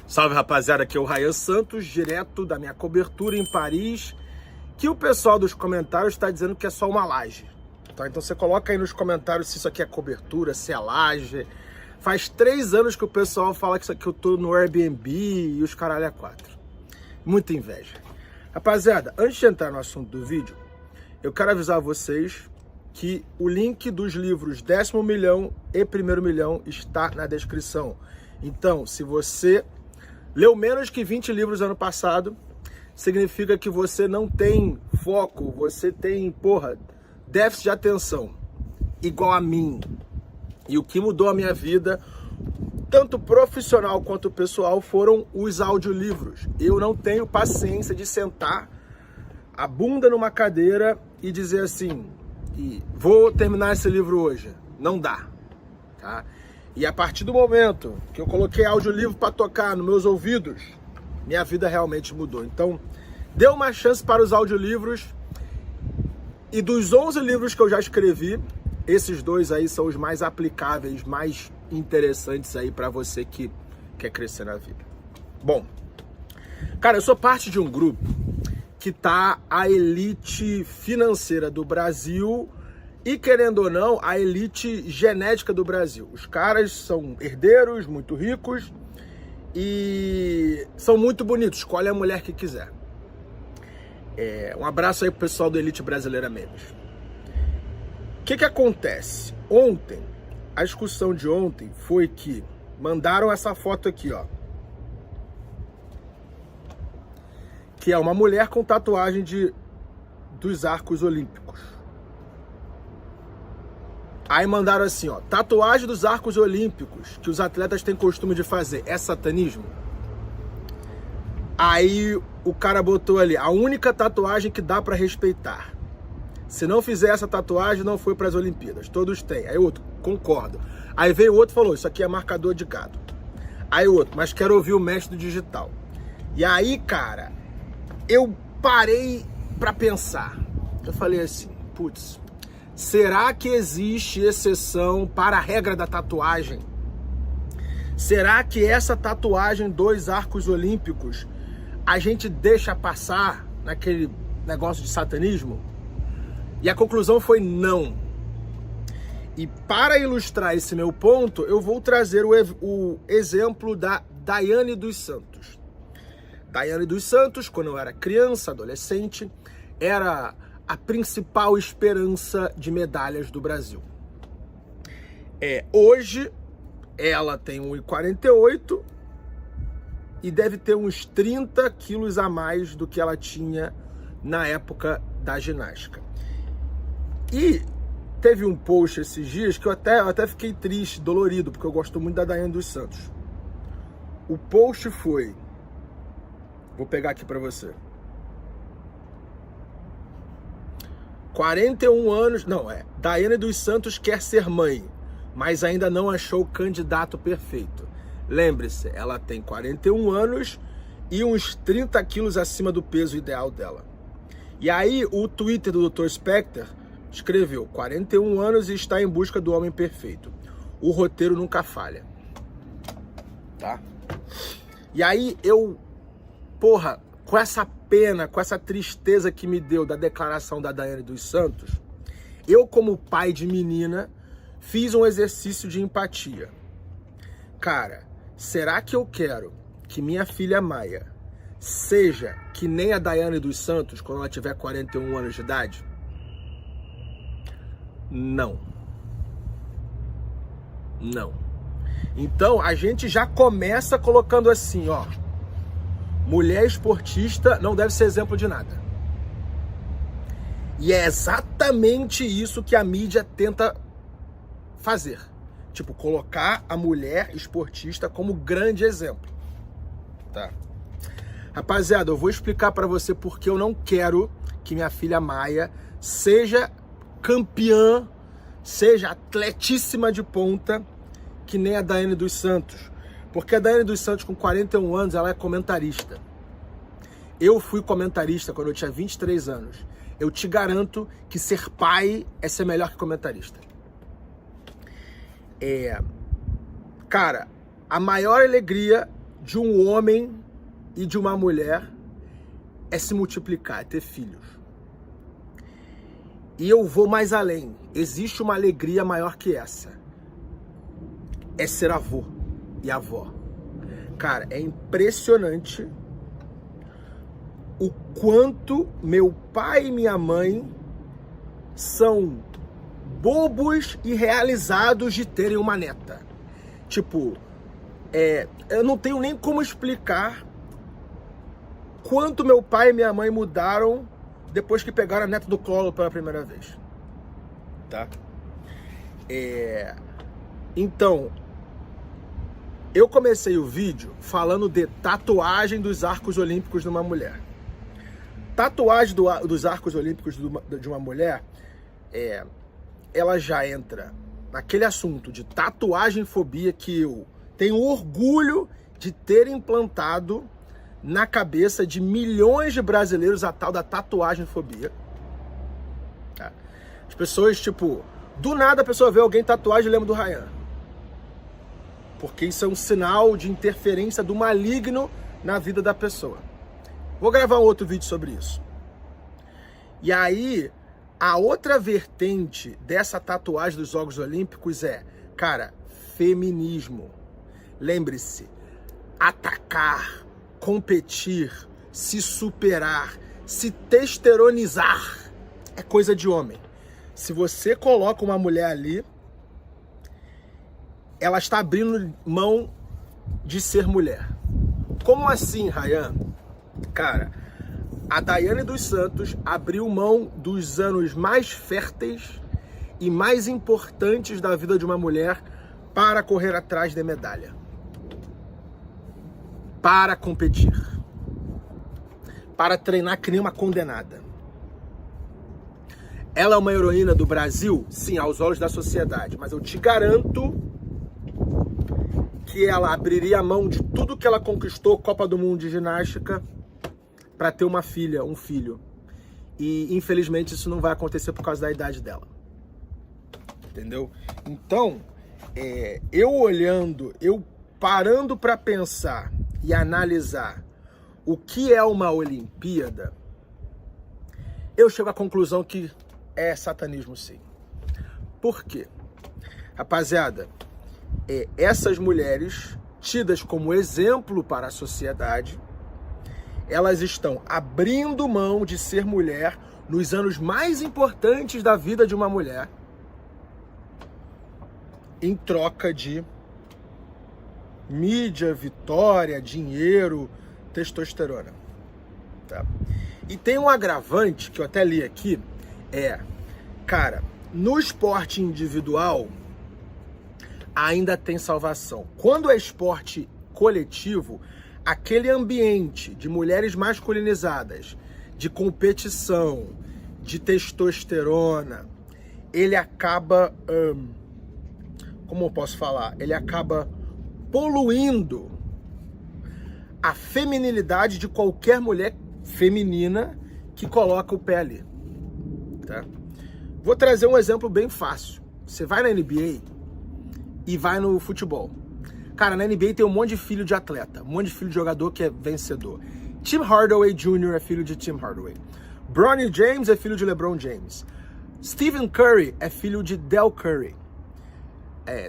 Salve, rapaziada, aqui é o Ryan Santos, direto da minha cobertura em Paris, que o pessoal dos comentários está dizendo que é só uma laje. Tá? Então você coloca aí nos comentários se isso aqui é cobertura, se é laje. Faz 3 anos que o pessoal fala que isso aqui eu tô no Airbnb e os caralho é 4. Muita inveja. Rapaziada, antes de entrar no assunto do vídeo, eu quero avisar vocês que o link dos livros 10º Milhão e 1º Milhão está na descrição. Então, se você leu menos que 20 livros ano passado, significa que você não tem foco, você tem, déficit de atenção, igual a mim. E o que mudou a minha vida, tanto profissional quanto pessoal, foram os audiolivros. Eu não tenho paciência de sentar a bunda numa cadeira e dizer assim, vou terminar esse livro hoje. Não dá, tá? E a partir do momento que eu coloquei audiolivro para tocar nos meus ouvidos, minha vida realmente mudou. Então, dê uma chance para os audiolivros. E dos 11 livros que eu já escrevi, esses 2 aí são os mais aplicáveis, mais interessantes aí para você que quer crescer na vida. Bom, cara, eu sou parte de um grupo que tá a elite financeira do Brasil e, querendo ou não, a elite genética do Brasil. Os caras são herdeiros, muito ricos e são muito bonitos. Escolhe a mulher que quiser. Um abraço aí pro pessoal da elite brasileira Memes. O que acontece? Ontem, a discussão de ontem foi que mandaram essa foto aqui, ó. Que é uma mulher com tatuagem dos arcos olímpicos. Aí mandaram assim, ó, tatuagem dos arcos olímpicos que os atletas têm costume de fazer, é satanismo? Aí o cara botou ali, a única tatuagem que dá pra respeitar. Se não fizer essa tatuagem, não foi pras Olimpíadas. Todos têm. Aí o outro, concordo. Aí veio o outro e falou, isso aqui é marcador de gado. Aí o outro, mas quero ouvir o mestre do digital. E aí, cara, eu parei pra pensar. Eu falei assim, putz, será que existe exceção para a regra da tatuagem? Será que essa tatuagem 2 arcos olímpicos a gente deixa passar naquele negócio de satanismo? E a conclusão foi não. E para ilustrar esse meu ponto, eu vou trazer o exemplo da Daiane dos Santos. Daiane dos Santos, quando eu era criança, adolescente, era a principal esperança de medalhas do Brasil. Hoje, ela tem 1,48 e deve ter uns 30 quilos a mais do que ela tinha na época da ginástica. E teve um post esses dias que eu até fiquei triste, dolorido, porque eu gosto muito da Daiane dos Santos. O post foi... Vou pegar aqui para você. 41 anos... Não, Daiane dos Santos quer ser mãe, mas ainda não achou o candidato perfeito. Lembre-se, ela tem 41 anos e uns 30 quilos acima do peso ideal dela. E aí o Twitter do Dr. Spector escreveu 41 anos e está em busca do homem perfeito. O roteiro nunca falha. Tá? E aí eu, com essa pena, com essa tristeza que me deu da declaração da Daiane dos Santos, eu, como pai de menina, fiz um exercício de empatia. Cara, será que eu quero que minha filha Maia seja que nem a Daiane dos Santos quando ela tiver 41 anos de idade? Não. Não. Então, a gente já começa colocando assim, ó. Mulher esportista não deve ser exemplo de nada. E é exatamente isso que a mídia tenta fazer. Tipo, colocar a mulher esportista como grande exemplo. Tá? Rapaziada, eu vou explicar pra você porque eu não quero que minha filha Maia seja campeã, seja atletíssima de ponta, que nem a Daiane dos Santos. Porque a Daiane dos Santos, com 41 anos, ela é comentarista. Eu fui comentarista quando eu tinha 23 anos. Eu te garanto que ser pai é ser melhor que comentarista. Cara, a maior alegria de um homem e de uma mulher é se multiplicar, é ter filhos. E eu vou mais além. Existe uma alegria maior que essa. É ser avô e avó. Cara, é impressionante o quanto meu pai e minha mãe são bobos e realizados de terem uma neta. Tipo, eu não tenho nem como explicar quanto meu pai e minha mãe mudaram depois que pegaram a neta do colo pela primeira vez. Tá? Então, eu comecei o vídeo falando de tatuagem dos arcos olímpicos numa mulher. Tatuagem dos arcos olímpicos de uma mulher, ela já entra naquele assunto de tatuagem fobia que eu tenho orgulho de ter implantado na cabeça de milhões de brasileiros a tal da tatuagem fobia. Tá? As pessoas, tipo, do nada a pessoa vê alguém tatuagem e lembra do Ryan. Porque isso é um sinal de interferência do maligno na vida da pessoa. Vou gravar um outro vídeo sobre isso. E aí, a outra vertente dessa tatuagem dos Jogos Olímpicos é, cara, feminismo. Lembre-se, atacar, competir, se superar, se testosteronizar é coisa de homem. Se você coloca uma mulher ali, ela está abrindo mão de ser mulher. Como assim, Ryan? Cara, a Daiane dos Santos abriu mão dos anos mais férteis e mais importantes da vida de uma mulher para correr atrás de medalha. Para competir. Para treinar que nem uma condenada. Ela é uma heroína do Brasil? Sim, aos olhos da sociedade. Mas eu te garanto que ela abriria a mão de tudo que ela conquistou, Copa do Mundo de ginástica, para ter uma filha, um filho. E infelizmente isso não vai acontecer por causa da idade dela. Entendeu? Então, eu parando para pensar e analisar o que é uma Olimpíada, eu chego à conclusão que é satanismo, sim. Por quê? Rapaziada, essas mulheres, tidas como exemplo para a sociedade, elas estão abrindo mão de ser mulher nos anos mais importantes da vida de uma mulher, em troca de mídia, vitória, dinheiro, testosterona. Tá? E tem um agravante que eu até li aqui, cara, no esporte individual ainda tem salvação. Quando é esporte coletivo, aquele ambiente de mulheres masculinizadas, de competição, de testosterona, ele acaba, como eu posso falar? Ele acaba poluindo a feminilidade de qualquer mulher feminina que coloca o pé ali. Tá? Vou trazer um exemplo bem fácil. Você vai na NBA e vai no futebol. Cara, na NBA tem um monte de filho de atleta, um monte de filho de jogador que é vencedor. Tim Hardaway Jr. é filho de Tim Hardaway. Bronny James é filho de LeBron James. Stephen Curry é filho de Del Curry.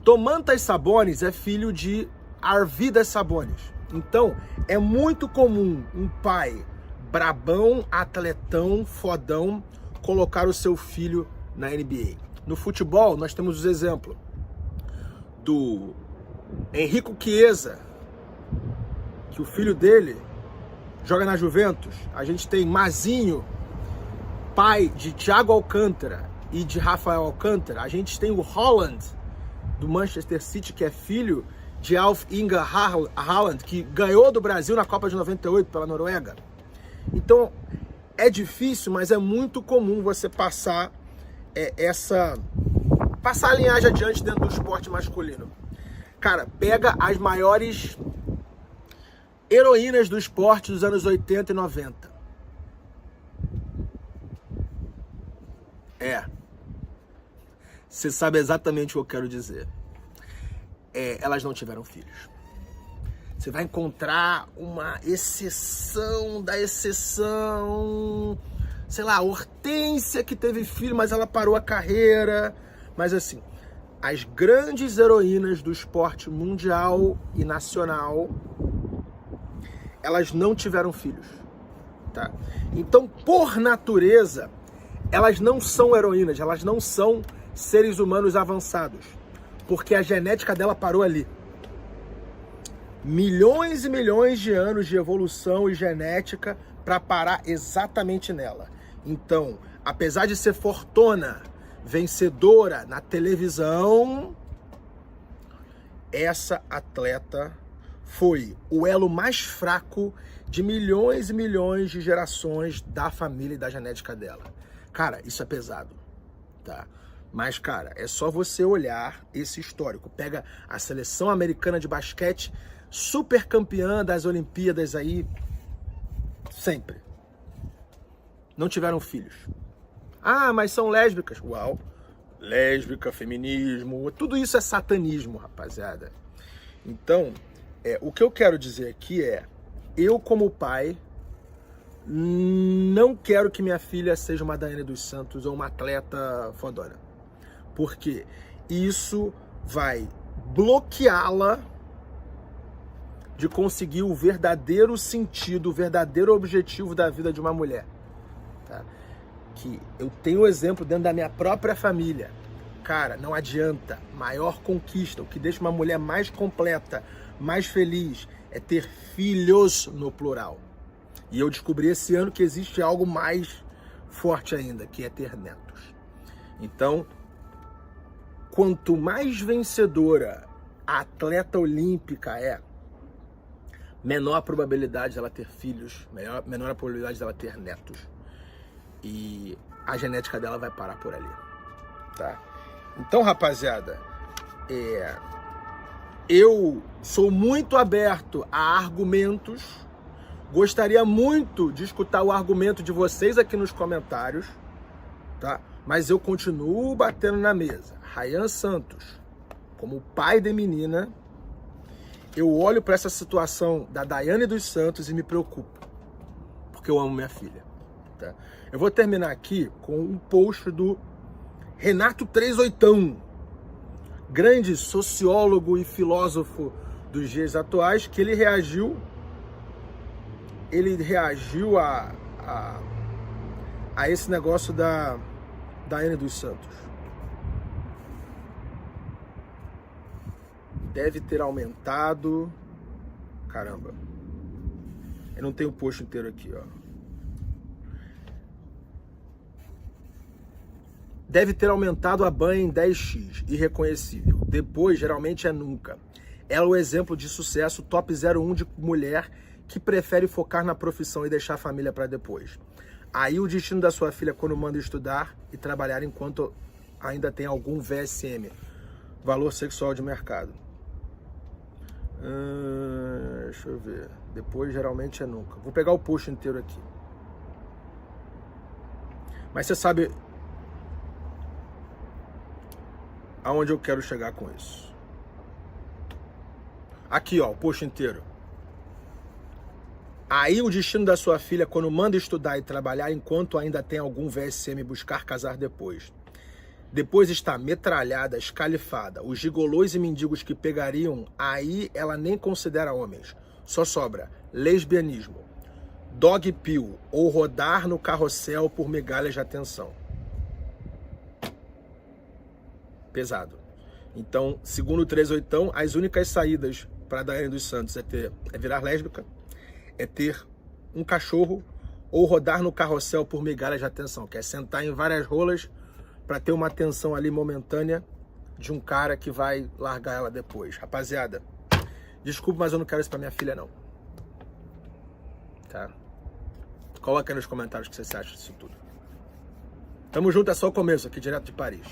Domantas Sabonis é filho de Arvydas Sabonis. Então, é muito comum um pai brabão, atletão, fodão, colocar o seu filho na NBA. No futebol, nós temos os exemplos do Enrico Chiesa, que o filho dele joga na Juventus. A gente tem Mazinho, pai de Thiago Alcântara e de Rafael Alcântara. A gente tem o Haaland, do Manchester City, que é filho de Alf Inge Haaland, que ganhou do Brasil na Copa de 98 pela Noruega. Então, é difícil, mas é muito comum você passar passar a linhagem adiante dentro do esporte masculino. Cara, pega as maiores heroínas do esporte dos anos 80 e 90. Você sabe exatamente o que eu quero dizer. Elas não tiveram filhos. Você vai encontrar uma exceção da exceção. Sei lá, Hortência que teve filho, mas ela parou a carreira. Mas assim, as grandes heroínas do esporte mundial e nacional, elas não tiveram filhos, tá? Então, por natureza, elas não são heroínas, elas não são seres humanos avançados, porque a genética dela parou ali. Milhões e milhões de anos de evolução e genética para parar exatamente nela. Então, apesar de ser fortuna, vencedora na televisão, essa atleta foi o elo mais fraco de milhões e milhões de gerações da família e da genética dela. Cara, isso é pesado, tá? Mas, cara, é só você olhar esse histórico. Pega a seleção americana de basquete, super campeã das Olimpíadas aí, sempre. Não tiveram filhos. Ah, mas são lésbicas. Uau, lésbica, feminismo, tudo isso é satanismo, rapaziada. Então, o que eu quero dizer aqui é, eu como pai, não quero que minha filha seja uma Daiane dos Santos ou uma atleta fodona. Porque isso vai bloqueá-la de conseguir o verdadeiro sentido, o verdadeiro objetivo da vida de uma mulher. Tá? Que eu tenho o exemplo dentro da minha própria família. Cara, não adianta. Maior conquista, o que deixa uma mulher mais completa, mais feliz, é ter filhos no plural. E eu descobri esse ano que existe algo mais forte ainda, que é ter netos. Então, quanto mais vencedora a atleta olímpica é, menor a probabilidade dela ter filhos, menor a probabilidade dela ter netos. E a genética dela vai parar por ali, tá? Então, rapaziada, eu sou muito aberto a argumentos, gostaria muito de escutar o argumento de vocês aqui nos comentários, tá? Mas eu continuo batendo na mesa. Rayan Santos, como pai de menina, eu olho para essa situação da Daiane dos Santos e me preocupo, porque eu amo minha filha, tá? Eu vou terminar aqui com um post do Renato 38, grande sociólogo e filósofo dos dias atuais, que ele reagiu a esse negócio da Daiane dos Santos. Deve ter aumentado. Caramba. Eu não tenho o post inteiro aqui, ó. Deve ter aumentado a banha em 10x, irreconhecível. Depois, geralmente é nunca. Ela é o exemplo de sucesso top 01 de mulher que prefere focar na profissão e deixar a família para depois. Aí o destino da sua filha quando manda estudar e trabalhar enquanto ainda tem algum VSM, valor sexual de mercado. Deixa eu ver. Depois, geralmente é nunca. Vou pegar o post inteiro aqui. Mas você sabe aonde eu quero chegar com isso. Aqui, ó, o post inteiro. Aí o destino da sua filha quando manda estudar e trabalhar enquanto ainda tem algum VSM e buscar casar depois. Depois está metralhada, escalifada, os gigolôs e mendigos que pegariam, aí ela nem considera homens. Só sobra lesbianismo, dog pill ou rodar no carrossel por migalhas de atenção. Pesado. Então, segundo o 38, as únicas saídas para Daiane dos Santos é virar lésbica, é ter um cachorro ou rodar no carrossel por migalhas de atenção, que é sentar em várias rolas para ter uma atenção ali momentânea de um cara que vai largar ela depois. Rapaziada, desculpa, mas eu não quero isso pra minha filha, não. Tá? Coloca aí nos comentários o que você acha disso tudo. Tamo junto, é só o começo aqui, direto de Paris.